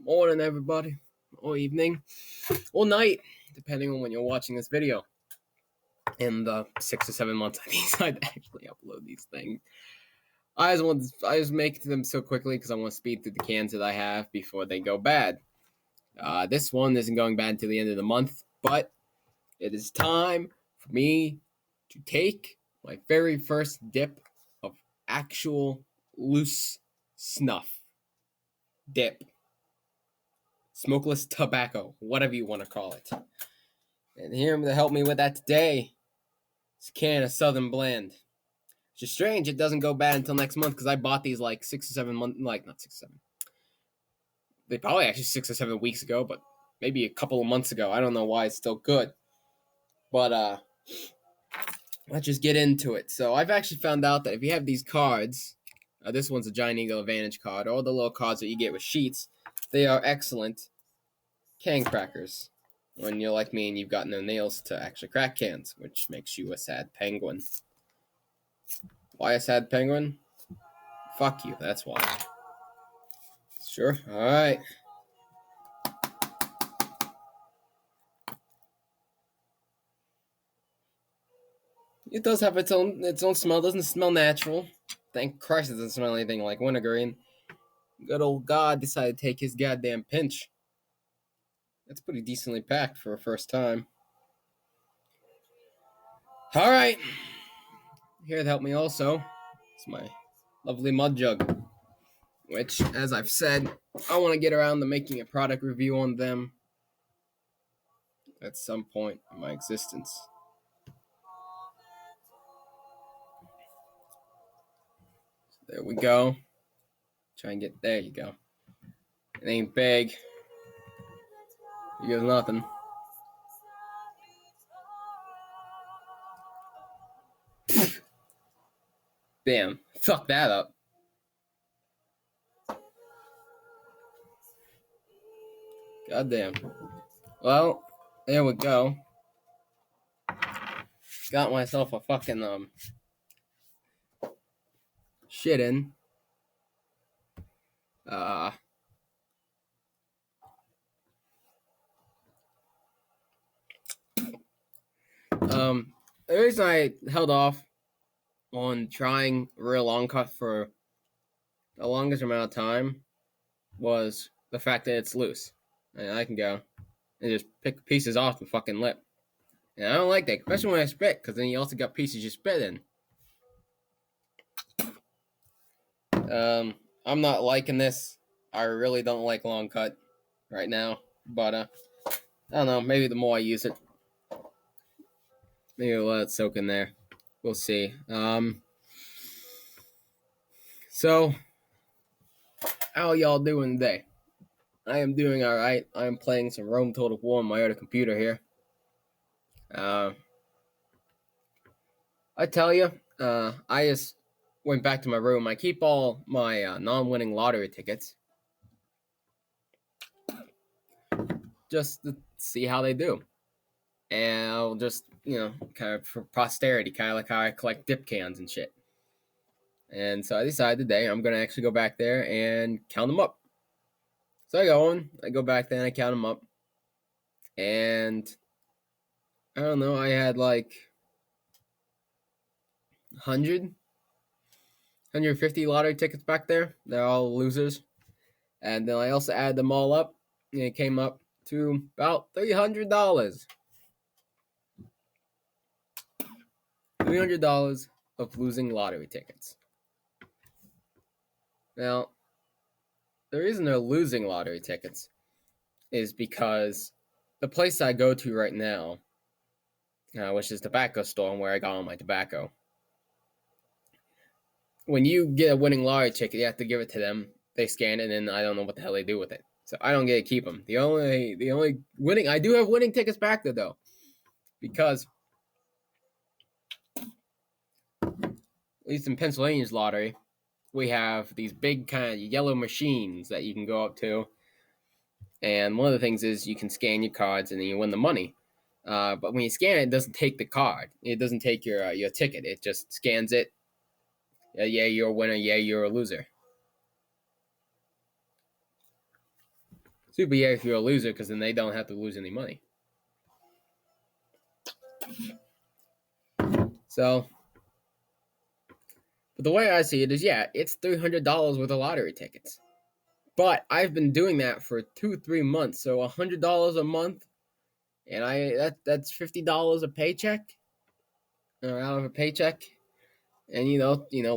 Morning, everybody, or evening, or night, depending on when you're watching this video. In the 6 or 7 months I decide to actually upload these things, I just make them so quickly because I want to speed through the cans that I have before they go bad. This one isn't going bad until the end of the month, but it is time for me to take my very first dip of actual loose snuff. Dip. Smokeless tobacco, whatever you want to call it. And here to help me with that today is a can of Southern Blend. Which is strange, it doesn't go bad until next month because I bought these like 6 or 7 months, like not 6 or 7. They probably actually 6 or 7 weeks ago, but maybe a couple of months ago. I don't know why it's still good. But let's just get into it. So I've actually found out that if you have these cards, this one's a Giant Eagle Advantage card, or the little cards that you get with sheets, they are excellent can crackers. When you're like me and you've got no nails to actually crack cans, which makes you a sad penguin. Why a sad penguin? Fuck you, that's why. Sure, alright. It does have its own smell, it doesn't smell natural. Thank Christ it doesn't smell anything like wintergreen. Good old God decided to take his goddamn pinch. That's pretty decently packed for a first time. Alright. Here to help me also is my lovely mud jug, which, as I've said, I want to get around to making a product review on them at some point in my existence. So there we go. Try and get, there you go. It ain't big. You get nothing. Damn, fuck that up. Goddamn. Well, there we go. Got myself a fucking shit in. The reason I held off on trying real long cut for the longest amount of time was the fact that it's loose. And I can go and just pick pieces off the fucking lip. And I don't like that, especially when I spit, because then you also got pieces you spit in. I'm not liking this. I really don't like long cut right now. But, I don't know, maybe the more I use it, maybe I'll let it soak in there. We'll see. So, how y'all doing today? I am doing alright. I am playing some Rome Total War on my other computer here. I tell you, I just went back to my room. I keep all my non-winning lottery tickets just to see how they do. And I'll just, kind of for posterity, kind of like how I collect dip cans and shit. And so I decided today I'm going to actually go back there and count them up. So I go back there and I count them up. And I don't know, I had like 150 lottery tickets back there. They're all losers. And then I also added them all up, and it came up to about $300. $300 of losing lottery tickets. Now, the reason they're losing lottery tickets is because the place I go to right now, which is the tobacco store where I got all my tobacco, when you get a winning lottery ticket, you have to give it to them. They scan it, and then I don't know what the hell they do with it. So I don't get to keep them. The only winning, I do have winning tickets back there though, because at least in Pennsylvania's lottery, we have these big kind of yellow machines that you can go up to, and one of the things is you can scan your cards and then you win the money. But when you scan it, it doesn't take the card. It doesn't take your ticket. It just scans it. Yeah, you're a winner. Yeah, you're a loser. Super yeah if you're a loser, because then they don't have to lose any money. So, but the way I see it is, yeah, it's $300 worth of lottery tickets. But I've been doing that for 2-3 months, so $100 a month, and that's $50 a paycheck, out of a paycheck. And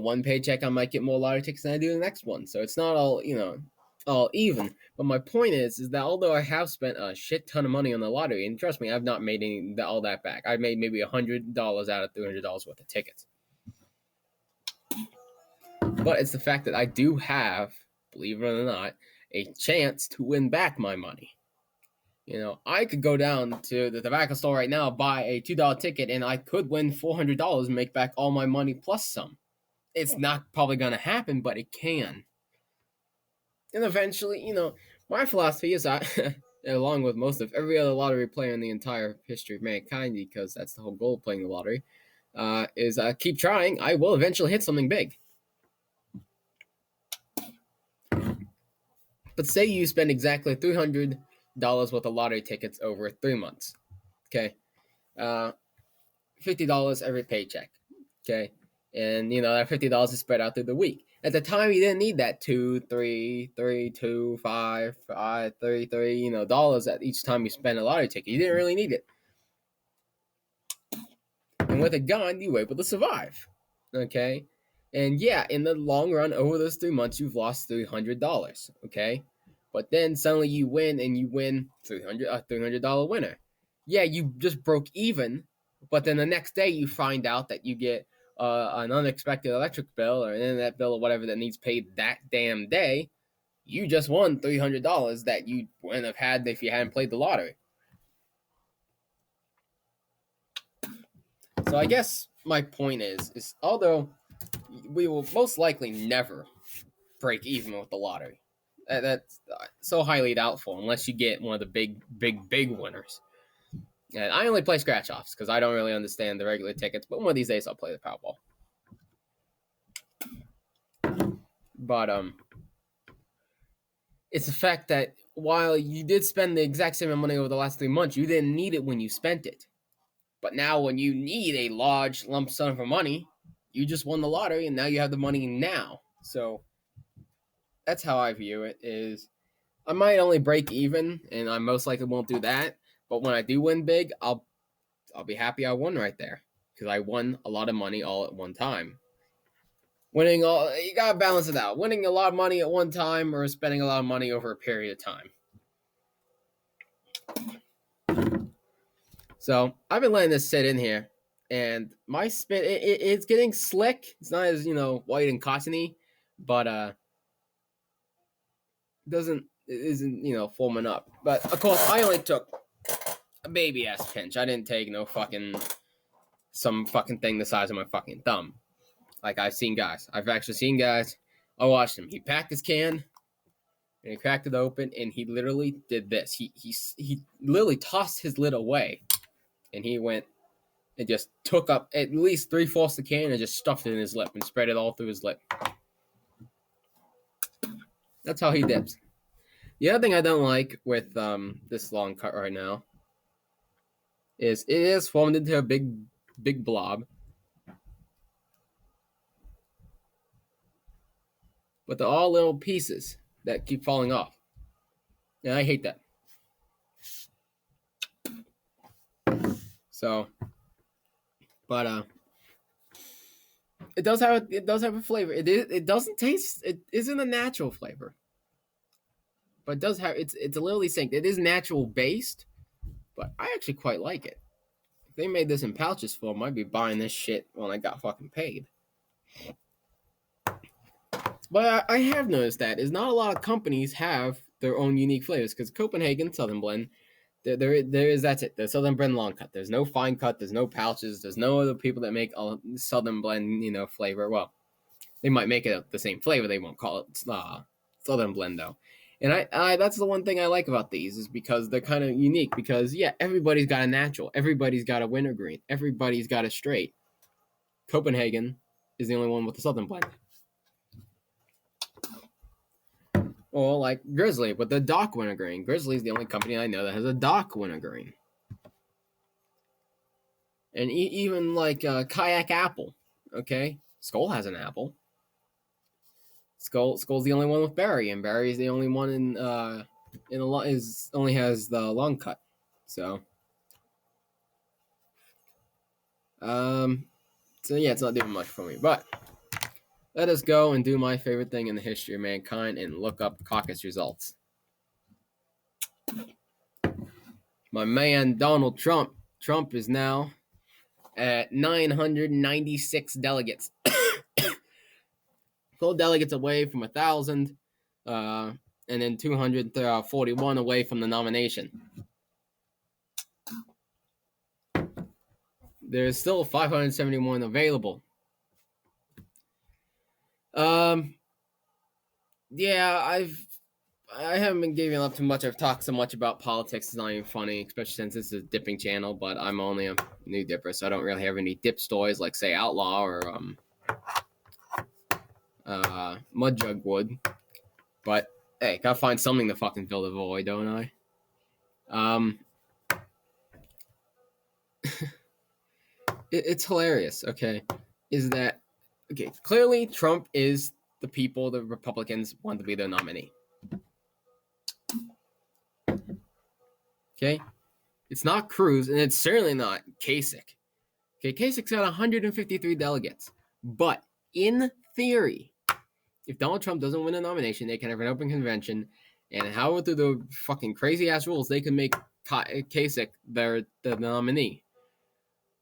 one paycheck I might get more lottery tickets than I do the next one. So it's not all even. But my point is that although I have spent a shit ton of money on the lottery, and trust me, I've not made all that back. I've made maybe $100 out of $300 worth of tickets. But it's the fact that I do have, believe it or not, a chance to win back my money. I could go down to the tobacco store right now, buy a $2 ticket, and I could win $400 and make back all my money plus some. It's not probably going to happen, but it can. And eventually, my philosophy is along with most of every other lottery player in the entire history of mankind, because that's the whole goal of playing the lottery, is keep trying. I will eventually hit something big. But say you spend exactly $300 worth of lottery tickets over 3 months. Okay. $50 every paycheck. Okay. And that $50 is spread out through the week. At the time, you didn't need that 2, 3, 3, 2, 5, 5, 33, dollars at each time you spend a lottery ticket. You didn't really need it. And with it gone, you were able to survive. Okay. And yeah, in the long run, over those 3 months, you've lost $300. Okay. But then suddenly you win, and you win a $300 winner. Yeah, you just broke even. But then the next day, you find out that you get an unexpected electric bill or an internet bill or whatever that needs paid that damn day. You just won $300 that you wouldn't have had if you hadn't played the lottery. So I guess my point is although we will most likely never break even with the lottery, that's so highly doubtful unless you get one of the big winners. And I only play scratch offs because I don't really understand the regular tickets, but one of these days I'll play the Powerball. But it's the fact that while you did spend the exact same amount of money over the last 3 months, you didn't need it when you spent it. But now when you need a large lump sum of money, you just won the lottery and now you have the money now. So that's how I view it. Is I might only break even, and I most likely won't do that. But when I do win big, I'll be happy I won right there, because I won a lot of money all at one time. You gotta balance it out. Winning a lot of money at one time or spending a lot of money over a period of time. So I've been letting this sit in here, and my spin it's getting slick. It's not as white and cottony, but it isn't foaming up. But of course, I only took a baby ass pinch. I didn't take some fucking thing the size of my fucking thumb. Like I've actually seen guys. I watched him. He packed his can, and he cracked it open, and he literally did this. He literally tossed his lid away, and he went and just took up at least 3/4 of the can and just stuffed it in his lip and spread it all through his lip. That's how he dips. The other thing I don't like with this long cut right now is it is formed into a big blob. But they're all little pieces that keep falling off. And I hate that. So, but it does have a flavor. It doesn't taste. It isn't a natural flavor, but it does have. It's a little distinct. It is natural based, but I actually quite like it. If they made this in pouches form, I'd be buying this shit when I got fucking paid. But I have noticed that is not a lot of companies have their own unique flavors, because Copenhagen Southern Blend, there is, that's it. The Southern Blend long cut. There's no fine cut. There's no pouches. There's no other people that make a Southern Blend flavor. Well, they might make it the same flavor. They won't call it Southern Blend though. And I that's the one thing I like about these, is because they're kind of unique. Because yeah, everybody's got a natural. Everybody's got a wintergreen. Everybody's got a straight. Copenhagen is the only one with the Southern Blend. Or like Grizzly with the Doc wintergreen. Grizzly's the only company I know that has a Doc wintergreen. And even like Kayak Apple, okay? Skull has an apple. Skull's the only one with berry, and berry is the only one in a only has the long cut. So so yeah, it's not doing much for me. But let us go and do my favorite thing in the history of mankind and look up caucus results. My man Donald Trump. Trump is now at 996 delegates. Full delegates away from 1,000, and then 241 away from the nomination. There's still 571 available. Yeah, I haven't been giving up too much. I've talked so much about politics. It's not even funny, especially since this is a dipping channel. But I'm only a new dipper, so I don't really have any dip stories like, say, Outlaw or Mud Jug would. But hey, gotta find something to fucking fill the void, don't I? It's hilarious. Okay, is that okay? Clearly, Trump is the people the Republicans want to be their nominee. Okay, it's not Cruz, and it's certainly not Kasich. Okay, Kasich's got 153 delegates, but in theory, if Donald Trump doesn't win a nomination, they can have an open convention, and how through the fucking crazy ass rules they can make Kasich the nominee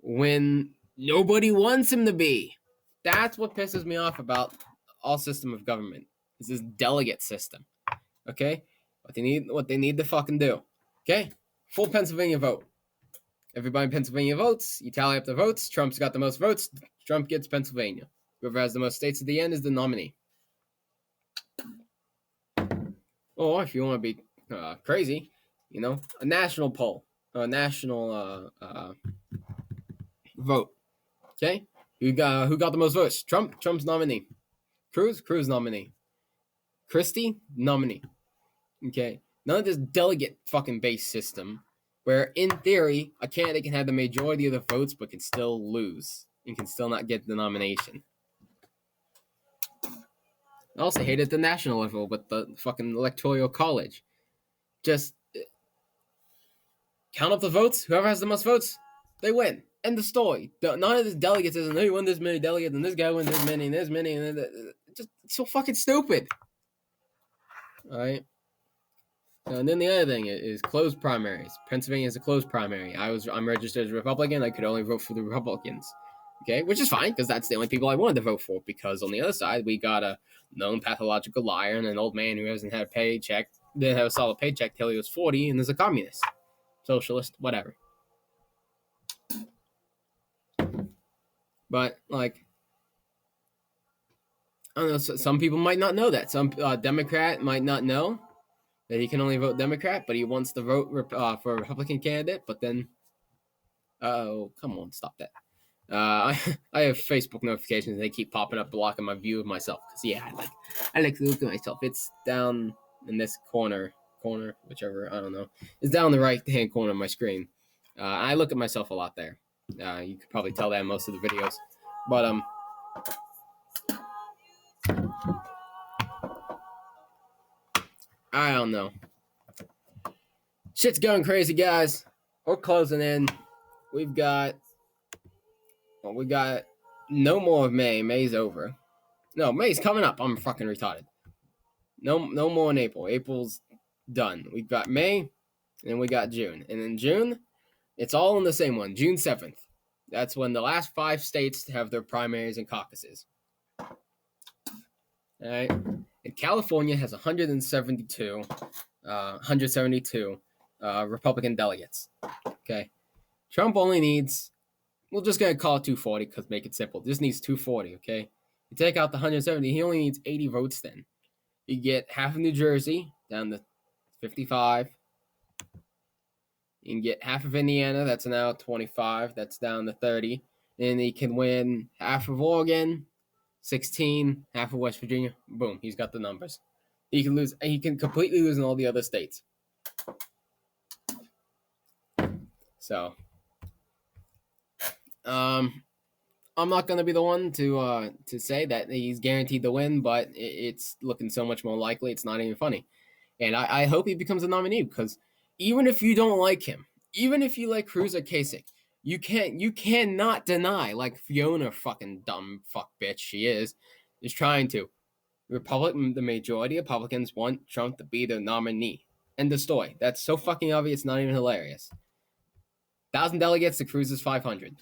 when nobody wants him to be. That's what pisses me off about all system of government. Is this delegate system. Okay? What they need to fucking do. Okay? Full Pennsylvania vote. Everybody in Pennsylvania votes. You tally up the votes. Trump's got the most votes. Trump gets Pennsylvania. Whoever has the most states at the end is the nominee. Or if you want to be crazy, a national poll. A national vote. Okay? Who got the most votes? Trump's nominee. Cruz nominee. Christie, nominee. Okay? None of this delegate fucking base system where, in theory, a candidate can have the majority of the votes but can still lose and can still not get the nomination. I also hate it at the national level with the fucking electoral college. Just count up the votes. Whoever has the most votes, they win. End of story. None of this delegates isn't, he won this many delegates and this guy won this many and this many. And just so fucking stupid. All right. And then the other thing is closed primaries. Pennsylvania is a closed primary. I'm registered as a Republican. I could only vote for the Republicans. Okay, which is fine because that's the only people I wanted to vote for. Because on the other side, we got a known pathological liar and an old man who hasn't had a paycheck, didn't have a solid paycheck till he was 40, and is a communist, socialist, whatever. But like, I don't know. Some people might not know that. Some Democrat might not know that he can only vote Democrat, but he wants to vote for a Republican candidate. But then, oh, come on, stop that. I have Facebook notifications, and they keep popping up, blocking my view of myself. Cause yeah, I like to look at myself. It's down in this corner, whichever, I don't know. It's down the right-hand corner of my screen. I look at myself a lot there. You could probably tell that in most of the videos. But I don't know. Shit's going crazy, guys. We're closing in. We got no more of May. May's over. No, May's coming up. I'm fucking retarded. No more in April. April's done. We've got May, and we got June. And in June, it's all in the same one. June 7th. That's when the last 5 states have their primaries and caucuses. All right. And California has 172 Republican delegates. Okay. Trump only needs, we're just going to call it 240 because make it simple. Just needs 240, okay? You take out the 170, he only needs 80 votes then. You get half of New Jersey, down to 55. You can get half of Indiana, that's now 25. That's down to 30. And he can win half of Oregon, 16, half of West Virginia. Boom, he's got the numbers. He can lose. He can completely lose in all the other states. So, I'm not gonna be the one to say that he's guaranteed to win, but it's looking so much more likely. It's not even funny, and I hope he becomes a nominee because even if you don't like him, even if you like Cruz or Kasich, you cannot deny like Fiona, fucking dumb fuck bitch she is trying to. The majority of Republicans want Trump to be the nominee. End of story. That's so fucking obvious. It's not even hilarious. 1,000 delegates to Cruz's 500.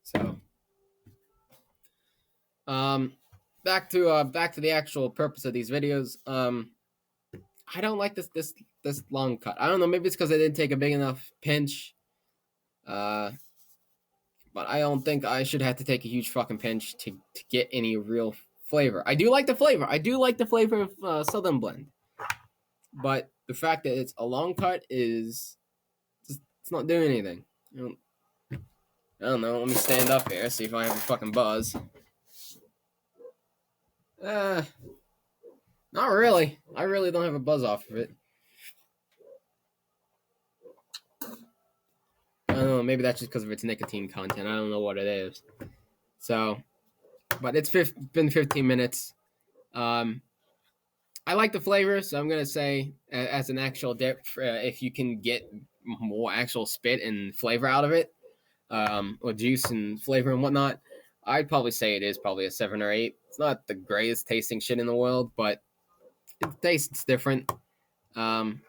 So, back to the actual purpose of these videos. I don't like this long cut. I don't know. Maybe it's because I didn't take a big enough pinch. But I don't think I should have to take a huge fucking pinch to get any real flavor. I do like the flavor. I do like the flavor of Southern Blend. But the fact that it's a long cut is just, it's not doing anything. I don't know. Let me stand up here, see if I have a fucking buzz. Not really. I really don't have a buzz off of it. I don't know. Maybe that's just because of its nicotine content. I don't know what it is. So, but it's been 15 minutes. I like the flavor, so I'm gonna say as an actual dip, if you can get more actual spit and flavor out of it, or juice and flavor and whatnot, I'd probably say it is probably a 7 or 8. It's not the greatest tasting shit in the world, but it tastes different. And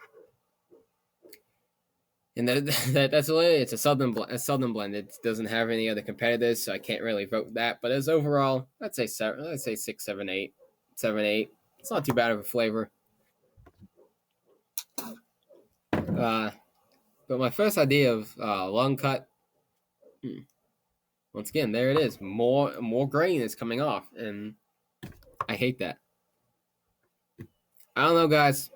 that's what it is. It's a southern blend. It doesn't have any other competitors, so I can't really vote that. But as overall, I'd say 7. I'd say 6, 7, 8, 7, 8. It's not too bad of a flavor. But my first idea of long cut. Once again, there it is. More grain is coming off, and I hate that. I don't know, guys.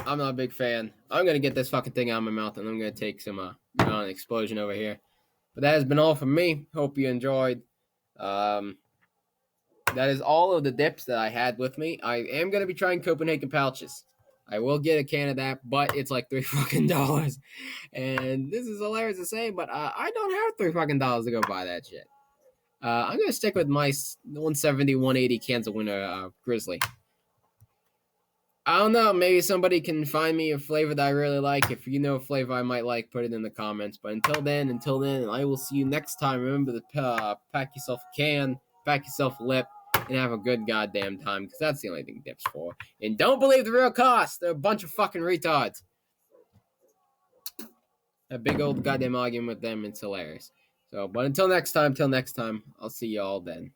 I'm not a big fan. I'm gonna get this fucking thing out of my mouth, and I'm gonna take some explosion over here. But that has been all from me. Hope you enjoyed. That is all of the dips that I had with me. I am gonna be trying Copenhagen pouches. I will get a can of that, but it's like $3 fucking. And this is hilarious to say, but I don't have $3 fucking to go buy that shit. I'm gonna stick with my 170, 180 cans of winter Grizzly. I don't know. Maybe somebody can find me a flavor that I really like. If you know a flavor I might like, put it in the comments. But until then, I will see you next time. Remember to pack yourself a can, pack yourself a lip, and have a good goddamn time, because that's the only thing dip's for. And don't believe the real cost. They're a bunch of fucking retards. A big old goddamn argument with them. It's hilarious. So, but until next time, I'll see you all then.